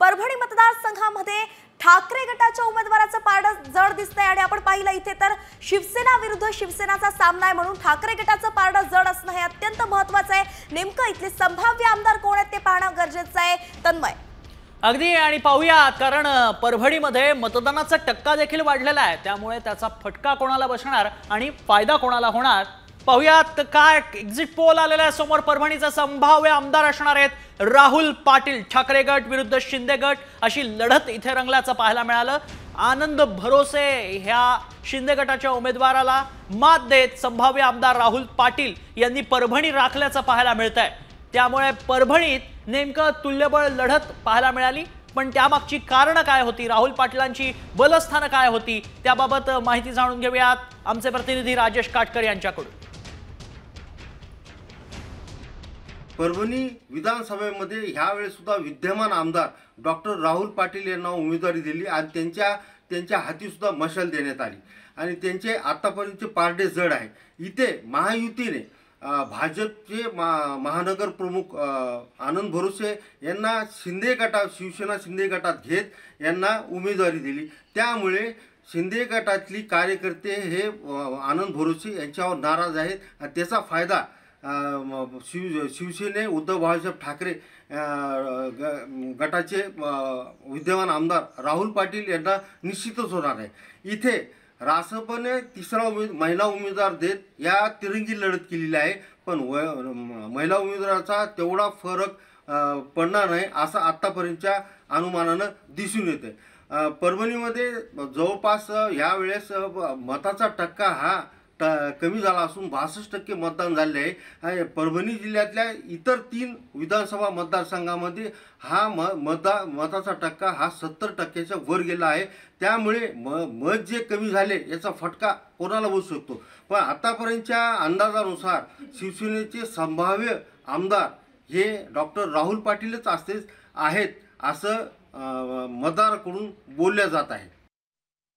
परभणी मतदारसंघामध्ये ठाकरे गटाच्या उमेदवाराचं पारडं जड दिसतंय आणि आपण पाहिलं इथे तर शिवसेना विरुद्ध शिवसेनाचा सामना आहे म्हणून ठाकरे गटाचं पारडं जड असणं हे अत्यंत महत्त्वाचं आहे। नेमकं इथले संभाव्य आमदार कोण आहेत ते पाहणं गरजेचं आहे। तन्मय अगदी आणि पाहूयात, कारण परभणीमध्ये मतदानाचा टक्का देखील वाढलेला आहे, त्यामुळे त्याचा फटका कोणाला बसणार आणि फायदा कोणाला होणार पाहूयात। काय एक्झिट पोल आलेला आहे समोर। परभणीचा संभाव्य आमदार असणार आहेत राहुल पाटील। ठाकरे गट विरुद्ध शिंदे गट अशी लढत इथे रंगल्याचं पाहायला मिळालं। आनंद भरोसे ह्या शिंदे गटाच्या उमेदवाराला मात देत संभाव्य आमदार राहुल पाटील यांनी परभणी राखल्याचं पाहायला मिळतंय। त्यामुळे परभणीत नेमकं तुल्यबळ लढत पाहायला मिळाली, पण त्यामागची कारणं काय होती, राहुल पाटलांची बलस्थानं काय होती, त्याबाबत माहिती जाणून घेऊयात आमचे प्रतिनिधी राजेश काटकर यांच्याकडून। परभणी विधानसभेमध्ये ह्यावेळेस सुद्धा विद्यमान आमदार डॉक्टर राहुल पाटील यांना उमेदवारी दिली आणि त्यांच्या हाती सुद्धा मशाल देण्यात आली आणि त्यांचे आतापर्यंतचे पारडे जड आहे। इथे महायुतीने भाजपचे महानगर प्रमुख आनंद भरोसे यांना शिवसेना शिंदे गटात घेत यांना उमेदवारी दिली। त्यामुळे शिंदे गटातली कार्यकर्ते हे आनंद भरोसे यांच्यावर नाराज आहेत आणि त्याचा फायदा शिवसेने उद्धव बाळासाहेब ठाकरे गटाचे विद्यमान आमदार राहुल पाटील यांना निश्चितच होणार आहे। इथे रासपने तिसरा महिला उमेदवार देत या तिरंगी लढत केलेली आहे, पण महिला उमेदवाराचा तेवढा फरक पडणार नाही असं आत्तापर्यंतच्या अनुमानानं दिसून येते। परभणीमध्ये जवळपास यावेळेस मताचा टक्का हा कमी झाला असून 62% मतदान झाले आहे। परभणी जिल्ह्यातल्या इतर 3 विधानसभा मतदारसंघामध्ये हा मताचा टक्का हा 70% वर गेला आहे। त्यामुळे मत जे कमी झाले याचा फटका कोणाला बसू शकतो, पण आतापर्यंतच्या अंदाजानुसार शिवसेनेचे संभाव्य आमदार हे डॉक्टर राहुल पाटीलच आहेत असं मतदाराकडून बोलल्या जात आहे।